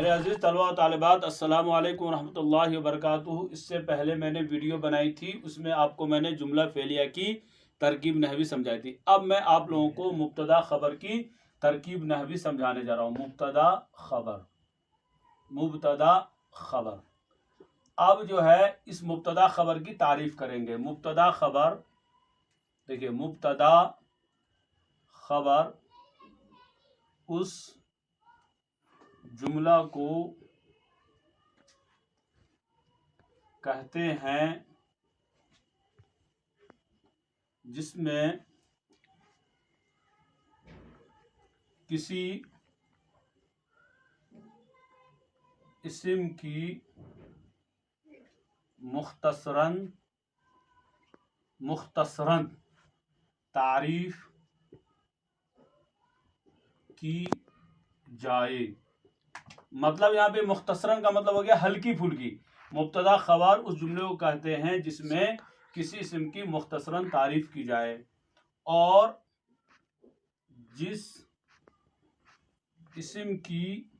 मेरे अजीज़ तलबा व तालिबात, अस्सलामु अलैकुम रहमतुल्लाहि व बरकातुहू। इससे पहले मैंने वीडियो बनाई थी, उसमें आपको मैंने जुमला फेलिया की तरकीब नहवी समझाई थी। अब मैं आप लोगों को मुब्तदा खबर की तरकीब नहवी समझाने जा रहा हूँ। मुब्तदा खबर, मुब्तदा खबर। अब जो है इस मुब्तदा खबर की तारीफ करेंगे। मुब्तदा खबर, देखिए, मुब्तदा खबर उस जुमला को कहते हैं जिसमें किसी इस्म की मुख्तसरन तारीफ की जाए। मतलब यहाँ पे मुख्तसरन का मतलब हो गया हल्की फुल्की। मुब्तदा खबर उस जुमले को कहते हैं जिसमें किसी इस्म की मुख्तसरन तारीफ की जाए और जिस इस्म की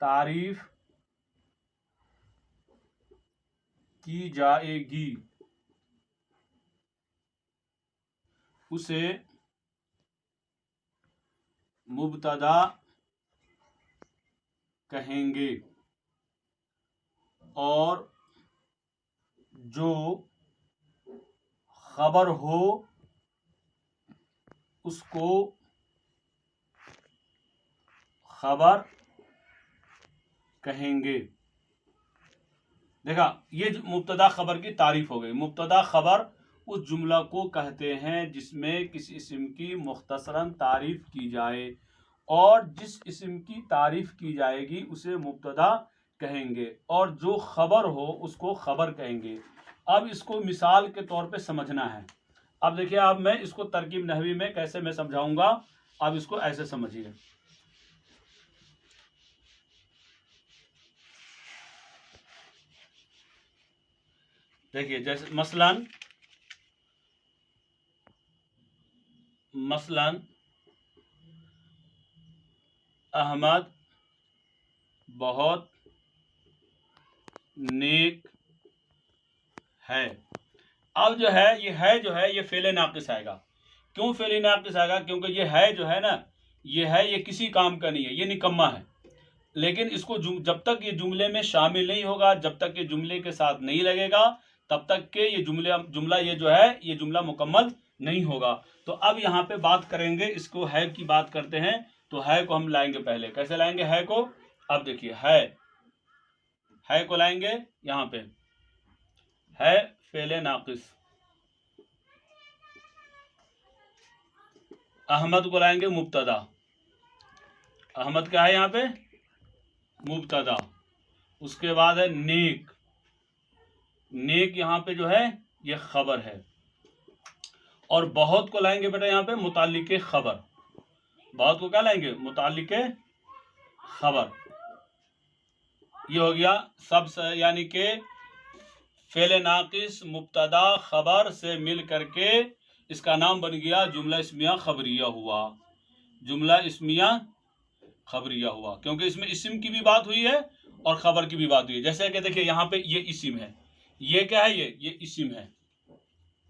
तारीफ की जाएगी उसे मुब्तदा कहेंगे और जो खबर हो उसको खबर कहेंगे। देखा, ये मुब्तदा खबर की तारीफ हो गई। मुब्तदा खबर उस जुमला को कहते हैं जिसमें किसी इस्म की मुख्तसरन तारीफ की जाए और जिस इस्म की तारीफ की जाएगी उसे मुब्तदा कहेंगे और जो खबर हो उसको खबर कहेंगे। अब इसको मिसाल के तौर पे समझना है। अब देखिए, अब मैं इसको तरकीब नहवी में कैसे मैं समझाऊंगा, अब इसको ऐसे समझिए। देखिए, जैसे मसलन अहमद बहुत नेक है। अब जो है ये फेले नाकिस आएगा। क्यों फेले नाकिस आएगा? क्योंकि ये है जो है ना, ये किसी काम का नहीं है, ये निकम्मा है। लेकिन इसको जब तक ये जुमले में शामिल नहीं होगा, जब तक ये जुमले के साथ नहीं लगेगा, तब तक के ये जुमला ये जुमला मुकम्मल नहीं होगा। तो अब यहाँ पे बात करेंगे, इसको है की बात करते हैं। तो है को हम लाएंगे पहले। कैसे लाएंगे है को? अब देखिए, है को लाएंगे यहाँ पे, है फेले नाकिस। अहमद को लाएंगे मुब्तदा। अहमद क्या है यहाँ पे? मुब्तदा। उसके बाद है नेक। नेक यहाँ पे जो है ये खबर है। और बहुत को लाएंगे बेटा यहाँ पे मुताल्लिके खबर। बहुत को क्या लाएंगे? मुताल्लिके खबर। ये हो गया सब, यानी कि फेले नाकिस मुब्तदा खबर से मिल करके इसका नाम बन गया जुमला इस्मिया खबरिया हुआ। जुमला इस्मिया खबरिया हुआ, क्योंकि इसमें इस्म की भी बात हुई है और खबर की भी बात हुई है। जैसे कि देखिए, यहाँ पे ये इस्म है, ये क्या है? ये इस्म है,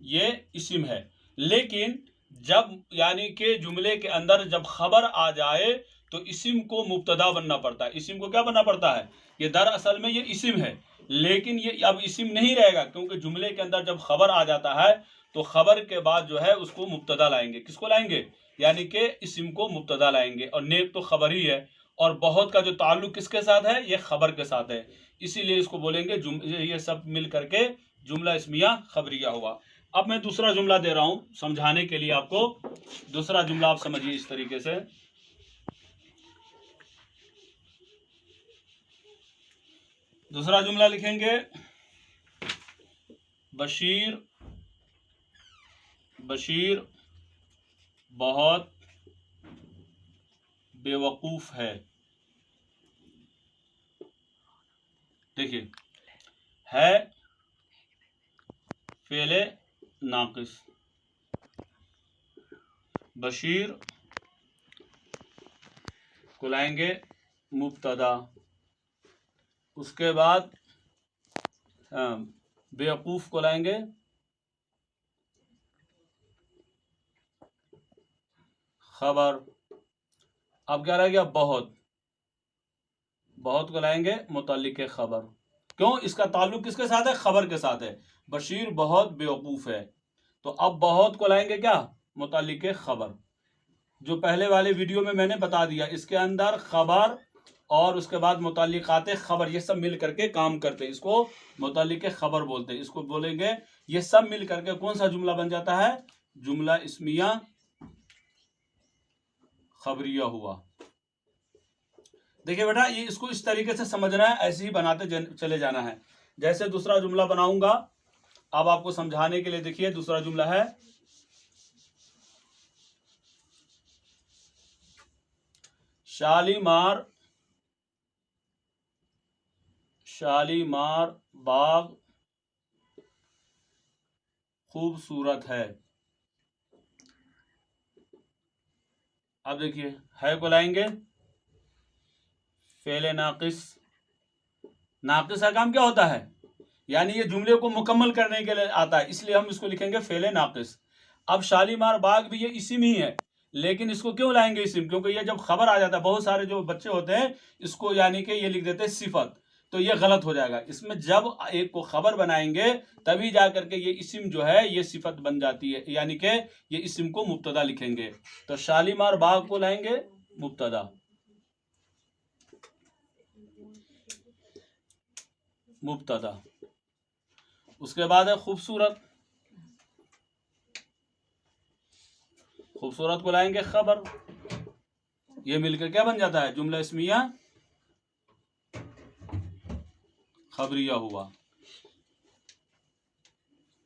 ये इस्म है। लेकिन जब यानी कि जुमले के अंदर जब खबर आ जाए तो इस्म को मुब्तदा बनना पड़ता है। इस्म को क्या बनना पड़ता है? ये दरअसल में ये इस्म है, लेकिन ये अब इस्म नहीं रहेगा, क्योंकि जुमले के अंदर जब खबर आ जाता है तो खबर के बाद जो है उसको मुब्तदा लाएंगे। किसको लाएंगे? यानी कि इस्म को मुब्तदा लाएंगे। और नेक तो खबर ही है, और बहुत का जो ताल्लुक किसके साथ है? ये खबर के साथ है। इसीलिए इसको बोलेंगे ये सब मिल करके जुमला इस्मिया खबरिया हुआ। अब मैं दूसरा जुमला दे रहा हूं समझाने के लिए आपको। दूसरा जुमला आप समझिए इस तरीके से। दूसरा जुमला लिखेंगे, बशीर बहुत बेवकूफ है। देखिए, है फेले नाकिस, बशीर को लाएंगे मुब्तदा। उसके बाद बेवकूफ को लाएंगे खबर। अब क्या रह गया? बहुत। बहुत को लाएंगे मुतल्लिक़ खबर। क्यों? इसका ताल्लुक किसके साथ है? खबर के साथ है। बशीर बहुत बेवकूफ है, तो अब बहुत को लाएंगे क्या? मुतल्लिक़ खबर। जो पहले वाले वीडियो में मैंने बता दिया, इसके अंदर खबर और उसके बाद मुतल्लिक़ात खबर ये सब मिल करके काम करते हैं, इसको मुतल्लिक़ खबर बोलते हैं। इसको बोलेंगे, ये सब मिल करके कौन सा जुमला बन जाता है? जुमला इस्मिया खबरिया हुआ। देखिए बेटा, ये इसको इस तरीके से समझना है, ऐसे ही बनाते चले जाना है। जैसे दूसरा जुमला बनाऊंगा अब आपको समझाने के लिए। देखिए दूसरा जुमला है शालीमार बाग खूबसूरत है। अब देखिए है को लाएंगे फेले नाकिस। नाकिस का काम क्या होता है? यानी ये जुमले को मुकम्मल करने के लिए आता है, इसलिए हम इसको लिखेंगे फेले नाकिस। अब शालीमार बाग भी ये इस्म ही है, लेकिन इसको क्यों लाएंगे इस्म? क्योंकि ये जब खबर आ जाता है, बहुत सारे जो बच्चे होते हैं इसको यानी कि ये लिख देते हैं सिफत, तो ये गलत हो जाएगा। इसमें जब एक को खबर बनाएंगे तभी जा करके ये इस्म जो है ये सिफत बन जाती है, यानी कि ये इस्म को मुब्तदा लिखेंगे। तो शालीमार बाग को लाएंगे मुब्तदा। उसके बाद है खूबसूरत। खूबसूरत को लाएंगे खबर। ये मिलकर क्या बन जाता है? जुमला इस्मिया खबरिया हुआ।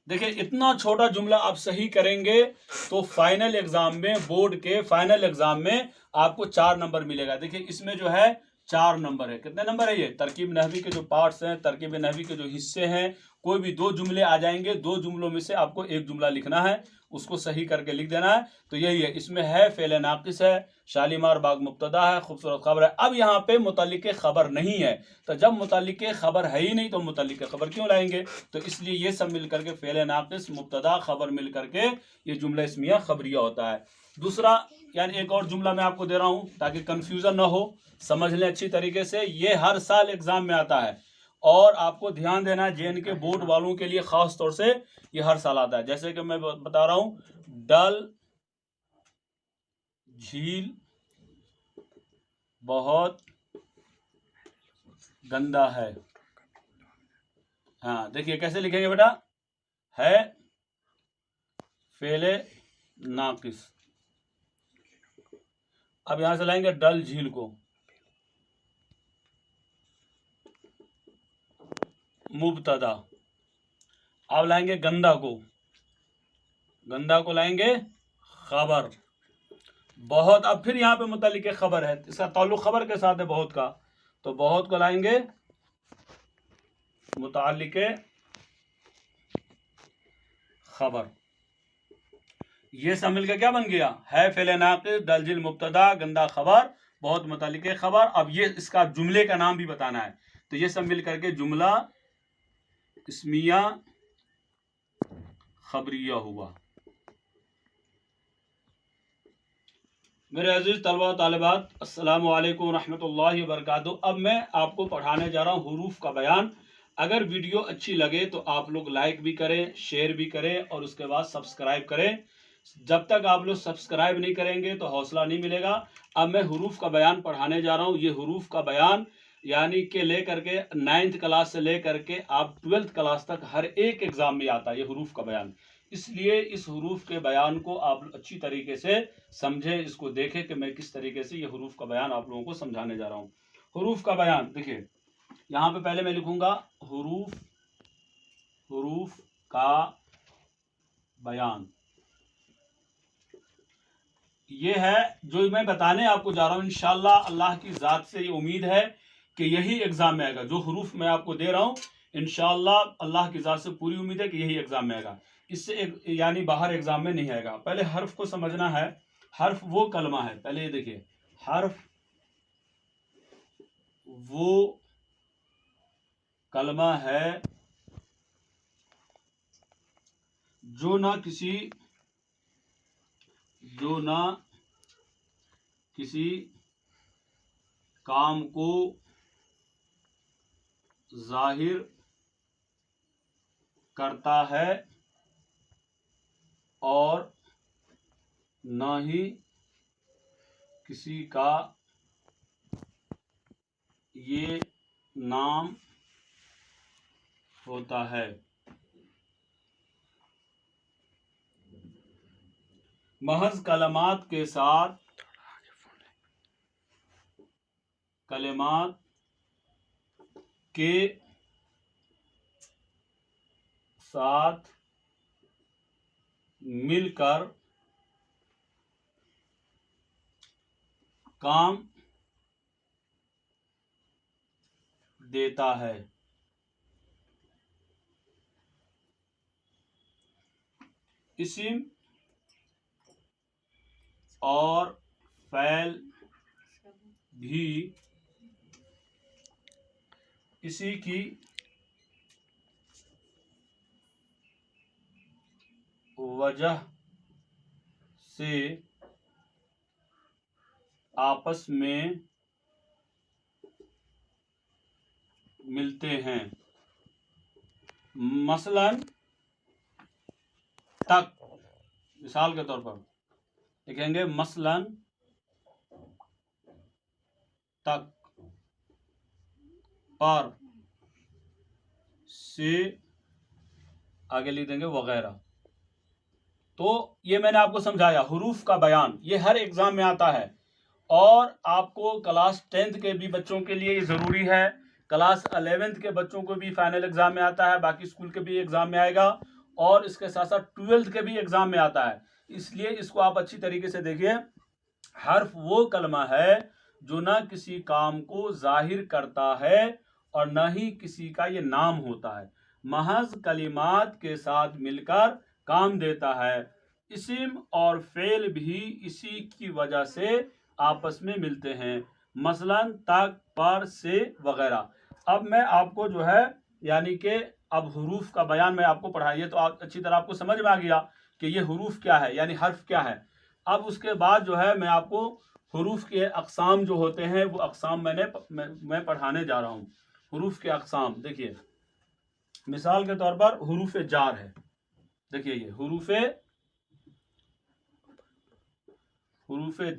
देखिए इतना छोटा जुमला आप सही करेंगे तो फाइनल एग्जाम में, बोर्ड के फाइनल एग्जाम में आपको 4 नंबर मिलेगा। देखिए इसमें जो है 4 नंबर है। कितने नंबर है? ये तरकीब नहवी के जो पार्ट्स हैं, तरकीब नहवी के जो हिस्से हैं, कोई भी 2 जुमले आ जाएंगे, 2 जुमलों में से आपको एक जुमला लिखना है, उसको सही करके लिख देना है। तो यही है, इसमें है फेले नाकिस है, शालीमार बाग मुब्तदा है, खूबसूरत खबर है। अब यहाँ पे मुतल्लिक़ खबर नहीं है, तो जब मुतल्लिक़ खबर है ही नहीं तो मुतल्लिक़ खबर क्यों लाएंगे? तो इसलिए ये सब मिल करके फेले नाकिस मुब्तदा खबर मिल करके ये जुमला इस्मिया खबरिया होता है। दूसरा यानी एक और जुमला मैं आपको दे रहा हूँ ताकि कंफ्यूजन ना हो, समझ लें अच्छी तरीके से। ये हर साल एग्जाम में आता है और आपको ध्यान देना है, JNK बोर्ड वालों के लिए खास तौर से ये हर साल आता है। जैसे कि मैं बता रहा हूं, डल झील बहुत गंदा है। हाँ देखिए कैसे लिखेंगे बेटा? है फेले नाकिस। अब यहां से लाएंगे डल झील को मुब्तदा। अब लाएंगे गंदा को लाएंगे खबर। बहुत, अब फिर यहाँ पे मुतल्लिक़ खबर है, इसका ताल्लुक खबर के साथ है बहुत का, तो बहुत को लाएंगे मुतल्लिक़ खबर। ये सब मिलकर क्या बन गया? है फेले नाकिस, डल झील मुब्तदा, गंदा खबर, बहुत मुतल्लिक़ खबर। अब ये इसका जुमले का नाम भी बताना है, तो ये सब मिल करके जुमला इस्मिया खबरिया हुआ। मेरे अजीज तलबा व तालिबात, अस्सलामु अलैकुम रहमतुल्लाहि व बरकातुहू। अब मैं आपको पढ़ाने जा रहा हूँ हुरूफ का बयान। अगर वीडियो अच्छी लगे तो आप लोग लाइक भी करें, शेयर भी करें और उसके बाद सब्सक्राइब करें। जब तक आप लोग सब्सक्राइब नहीं करेंगे तो हौसला नहीं मिलेगा। अब मैं हुरूफ का बयान पढ़ाने जा रहा हूँ। ये हुरूफ का बयान यानी कि लेकर के 9th क्लास से लेकर के आप 12th क्लास तक हर एक एग्जाम में आता है ये हुरूफ का बयान। इसलिए इस हुरूफ के बयान को आप अच्छी तरीके से समझें, इसको देखें कि मैं किस तरीके से ये हुरूफ का बयान आप लोगों को समझाने जा रहा हूँ। हुरूफ का बयान देखिए, यहाँ पे पहले मैं लिखूंगा हुरूफ का बयान। ये है जो मैं बताने आपको जा रहा हूँ। इंशाअल्लाह अल्लाह की ज़ात से ये उम्मीद है कि यही एग्जाम में आएगा। जो हुरूफ मैं आपको दे रहा हूँ इंशाअल्लाह अल्लाह की ज़ात से पूरी उम्मीद है कि यही एग्जाम में आएगा, इससे यानी बाहर एग्जाम में नहीं आएगा। पहले हर्फ को समझना है। हर्फ वो कलमा है, पहले ये देखिए, हर्फ वो कलमा है जो ना किसी काम को जाहिर करता है और न ही किसी का ये नाम होता है। महज कलमात के साथ मिलकर काम देता है। इस्म और फ़ैल भी इसी की वजह से आपस में मिलते हैं। मसलन तक, मिसाल के तौर पर लिखेंगे मसलन तक, पर, से, आगे लिख देंगे वगैरह। तो ये मैंने आपको समझाया हुरूफ का बयान, ये हर एग्जाम में आता है और आपको क्लास 10th के भी बच्चों के लिए ये ज़रूरी है, क्लास 11th के बच्चों को भी फाइनल एग्जाम में आता है, बाकी स्कूल के भी एग्जाम में आएगा और इसके साथ साथ 12th के भी एग्जाम में आता है। इसलिए इसको आप अच्छी तरीके से देखिए। हर्फ वो कलमा है जो ना किसी काम को जाहिर करता है और न ही किसी का ये नाम होता है। महज कलिमात के साथ मिलकर काम देता है। इस्म और फेल भी इसी की वजह से आपस में मिलते हैं। मसलन तक, पर, से वगैरह। अब मैं आपको जो है यानी कि अब हुरूफ का बयान मैं आपको पढ़ाइए तो अच्छी तरह आपको समझ में आ गया कि ये हुरूफ क्या है, यानी हर्फ क्या है। अब उसके बाद जो है मैं आपको हुरूफ के अक़साम जो होते हैं वो अक़साम मैं पढ़ाने जा रहा हूँ। हुरूफ के अक़साम देखिए, मिसाल के तौर पर हुरूफ जार है। देखिए ये हुरूफ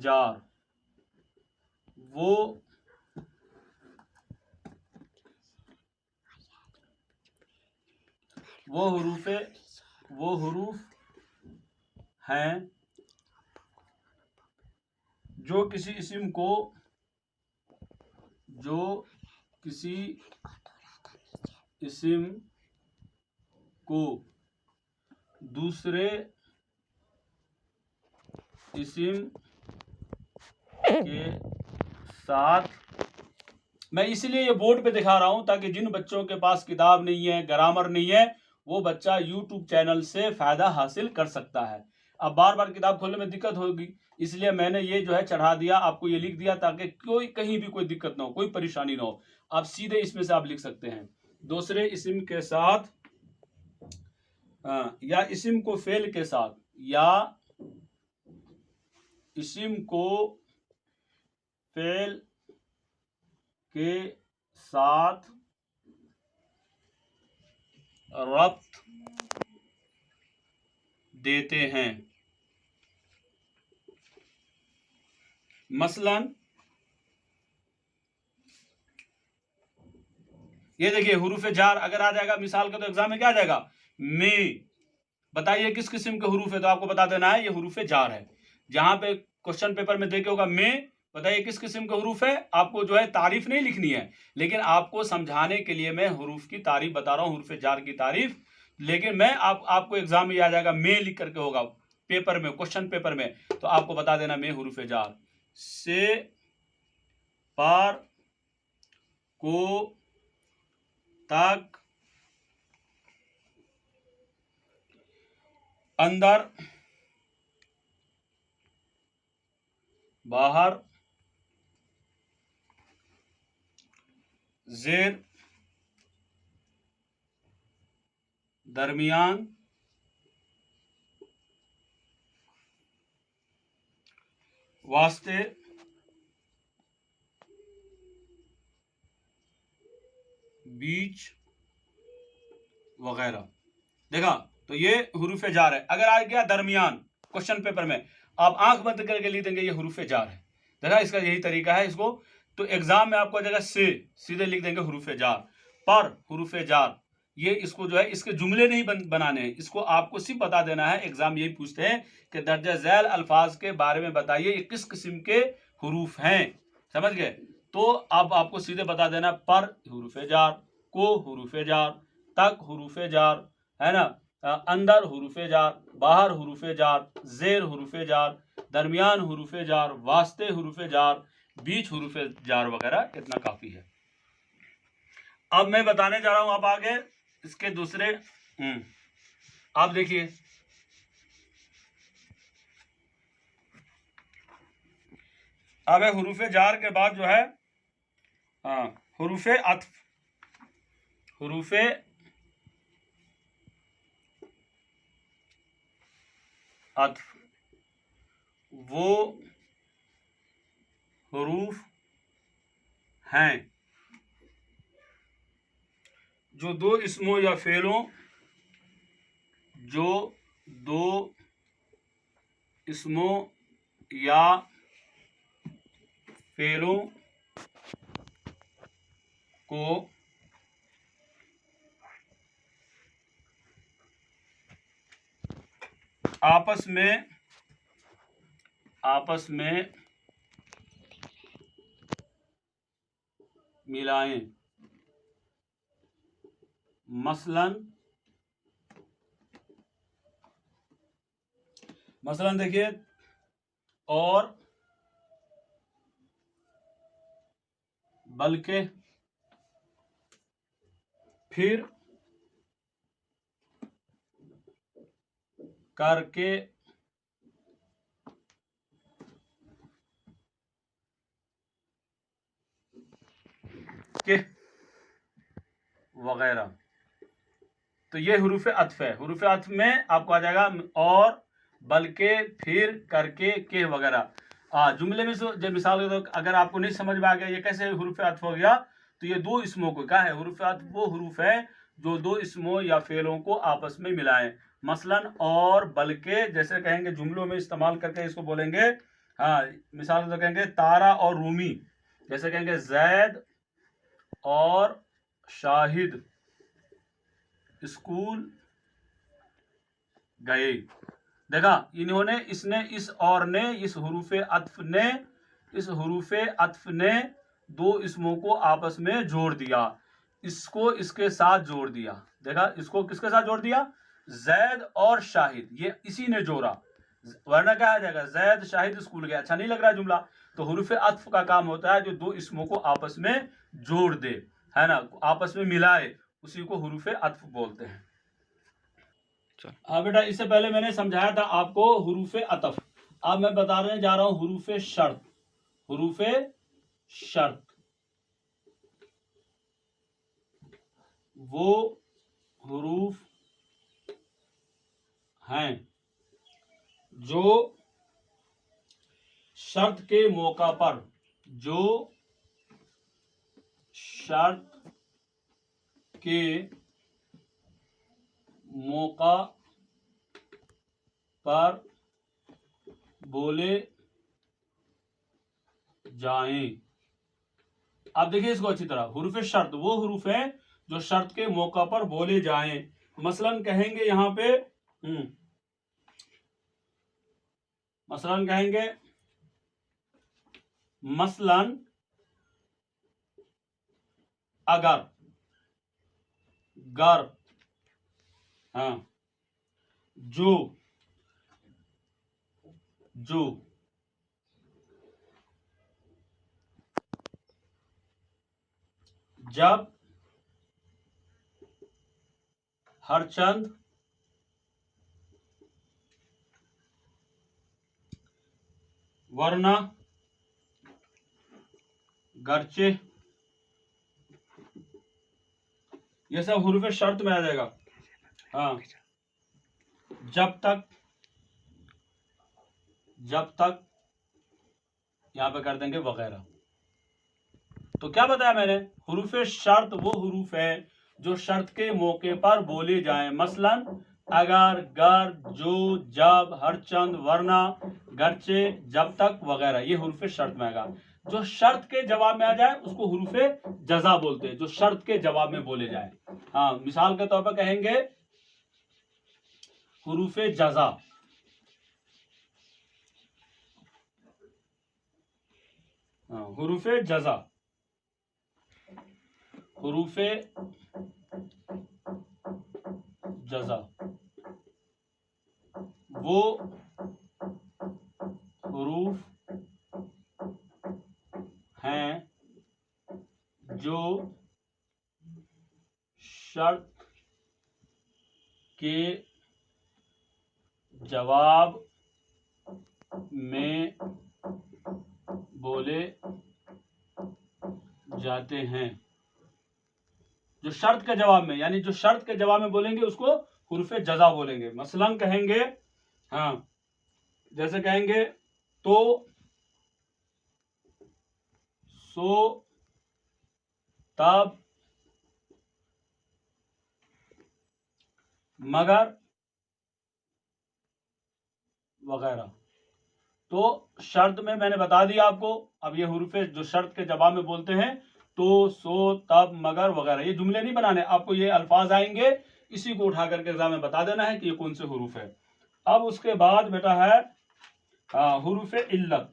जार वो हुरूफ हैं जो किसी इस्म को दूसरे इस्म के साथ, मैं इसलिए ये बोर्ड पे दिखा रहा हूं ताकि जिन बच्चों के पास किताब नहीं है, ग्रामर नहीं है, वो बच्चा यूट्यूब चैनल से फायदा हासिल कर सकता है। अब बार बार किताब खोलने में दिक्कत होगी, इसलिए मैंने ये जो है चढ़ा दिया, आपको ये लिख दिया ताकि कोई कहीं भी कोई दिक्कत ना हो, कोई परेशानी ना हो। आप सीधे इसमें से आप लिख सकते हैं दूसरे इस्म के साथ, या इस्म को फेल के साथ, या इस्म को फेल के साथ रब्त देते हैं। मसलन ये देखिए हुरूफ जार अगर आ जाएगा मिसाल का तो एग्जाम में क्या आ जाएगा, में। बताइए किस किस्म के हुरूफ है, तो आपको बता देना है ये हुरूफ जार है। जहां पे क्वेश्चन पेपर में देखे होगा में, बताइए किस किस्म का हुरूफ है। आपको जो है तारीफ नहीं लिखनी है, लेकिन आपको समझाने के लिए मैं हुरूफ की तारीफ बता रहा हूँ, हुरूफ जार की तारीफ। लेकिन मैं आपको एग्जाम में आ जाएगा में लिख करके होगा पेपर में, क्वेश्चन पेपर में, तो आपको बता देना में हुरूफ जार। से, पर, को, तक, अंदर, बाहर, जेर, दरमियान, वास्ते, बीच वगैरह। देखा, तो ये हुरूफ जार है। अगर आ गया दरमियान, क्वेश्चन पेपर में आप आंख बंद करके लिख देंगे ये हुरूफ जार है। देखा, इसका यही तरीका है इसको। तो एग्जाम में आपको जगह से सीधे लिख देंगे हुरूफ जार, पर हुरूफ जार ये इसको जो है इसके जुमले नहीं बनाने हैं, इसको आपको सिर्फ बता देना है। एग्जाम यही पूछते हैं कि दर्जा झैल अल्फाज के बारे में बताइए, ये किस किस्म के हुरूफ हैं, समझ गए। तो अब आपको सीधे बता देना, पर हुरूफ जार, को हुरूफ जार, तक हुरूफ जार, है ना, अंदर हुरूफ जार, बाहर हुरूफ जार, जेर हुरूफ जार, दरमियान हुरूफ जार, वास्ते हुरूफ जार, बीच हुरूफ जार वगैरह, इतना काफी है। अब मैं बताने जा रहा हूं आप आगे इसके दूसरे। आप देखिए, अब है हुरूफ जार के बाद जो है हुरूफ अत्फ। हुरूफ अत्फ वो हुरूफ हैं जो दो इसमों या फेलों, जो दो इसमों या फेलों को आपस में मिलाएं। मसलन देखिए, और, बल्कि, फिर, करके, के वगैरह। तो ये हुरूफ अत्फ है। हुरूफ अत्फ में आपको आ जाएगा और, बल्कि, फिर, करके, के वगैरह। जुमले में जब मिसाल तो अगर आपको नहीं समझ में आ गया ये कैसे हुरूफ अत्फ हो गया, तो ये दो इसमों को क्या है, हुरूफ अत्फ वो हुरूफ है जो दो इसमों या फेलों को आपस में मिलाएं। मसलन और, बल्कि जैसे कहेंगे जुमलों में इस्तेमाल करके इसको बोलेंगे। मिसाल तो कहेंगे तारा और रूमी, जैसे कहेंगे जैद और शाहिद स्कूल गए। देखा, इन्होंने, इसने, इस और ने, इस हुरूफ अत्फ ने दो इसमों को आपस में जोड़ दिया, इसको इसके साथ जोड़ दिया। देखा, इसको किसके साथ जोड़ दिया, जैद और शाहिद, ये इसी ने जोड़ा, वरना क्या आ जाएगा, जैद शाहिद स्कूल गया, अच्छा नहीं लग रहा है जुमला। तो हुरूफ अत्फ का काम होता है जो दो इसमों को आपस में जोड़ दे, है ना, आपस में मिलाए, उसी को हुरूफ अत्फ बोलते हैं। हाँ बेटा, इससे पहले मैंने समझाया था आपको हुरूफ अतफ। अब मैं बताने जा रहा हूं हुरूफ शर्त। हुरूफ शर्त वो हुरूफ हैं जो शर्त के मौका पर, जो शर्त के मौका पर बोले जाएं। अब देखिए इसको अच्छी तरह, हुरूफ शर्त वो हुरूफ है जो शर्त के मौका पर बोले जाएं। मसलन कहेंगे यहां पे, मसलन कहेंगे, मसलन अगर, गर, जो, जो, जब, हरचंद, वरना, गर्चे, ये सब हुरूफ शर्त में आ जाएगा। हाँ, जब तक यहाँ पे कर देंगे वगैरह। तो क्या बताया मैंने, हुरूफ शर्त वो हुरूफ है जो शर्त के मौके पर बोले जाएं। मसलन अगर, गर, जो, जब, हरचंद, वरना, गरचे, जब तक वगैरह, ये हुरूफ शर्त में आएगा। जो शर्त के जवाब में आ जाए उसको हुरूफ जजा बोलते हैं, जो शर्त के जवाब में बोले जाए। हाँ, मिसाल के तौर पर कहेंगे हुरूफ जजा। हुरूफ जजा, हुरूफ जजा वो हुरूफ हैं जो शर्त के जवाब में बोले जाते हैं। जो शर्त के जवाब में, यानी जो शर्त के जवाब में बोलेंगे उसको हुरूफ जजा बोलेंगे। मसलन कहेंगे, हाँ, जैसे कहेंगे तो, सो, तब, मगर वगैरह। तो शर्त में मैंने बता दिया आपको। अब ये हुरूफ जो शर्त के जवाब में बोलते हैं, तो, सो, तब, मगर वगैरह, ये जुमले नहीं बनाने, आपको ये अल्फाज आएंगे, इसी को उठा करके एग्जाम में बता देना है कि ये कौन से हुरूफ है। अब उसके बाद बेटा है हुरूफ इल्लत।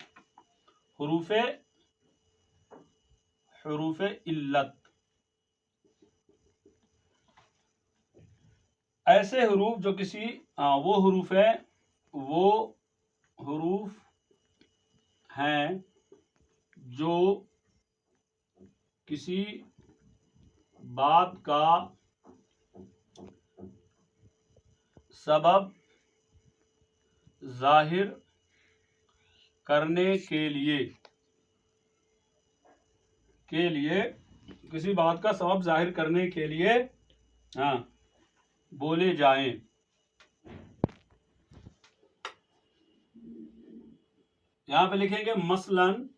हुरूफ इल्लत ऐसे हुरूफ जो किसी वो हुरूफ है, वो हुरूफ हैं जो किसी बात का सबब जाहिर करने के लिए किसी बात का सबब जाहिर करने के लिए बोले जाएं। यहां पे लिखेंगे मसलन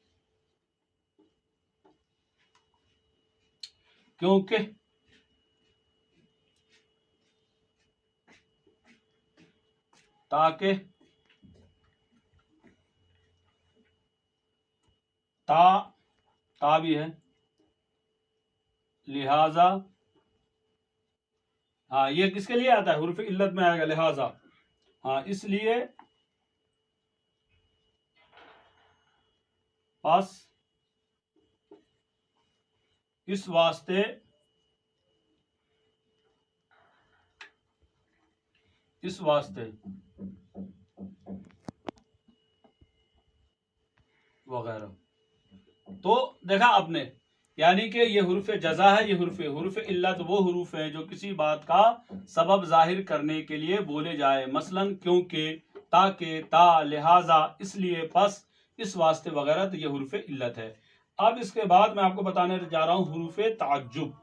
क्योंकि, ताकि, ता भी है, लिहाजा। हाँ, ये किसके लिए आता है, हुरूफ इल्लत में आएगा लिहाजा। हाँ, इसलिए, बस, इस वास्ते, वगैरह। तो देखा आपने, यानी कि ये हुरूफ जजा है, ये हुरूफ इल्लत वो हुरूफ है जो किसी बात का सबब जाहिर करने के लिए बोले जाए। मसलन क्योंकि, ताकि, ता, लिहाजा, इसलिए, बस, इस वास्ते वगैरह। तो ये हुरूफ इल्लत है। अब इसके बाद मैं आपको बताने जा रहा हूं हुरूफ ताज्जुब।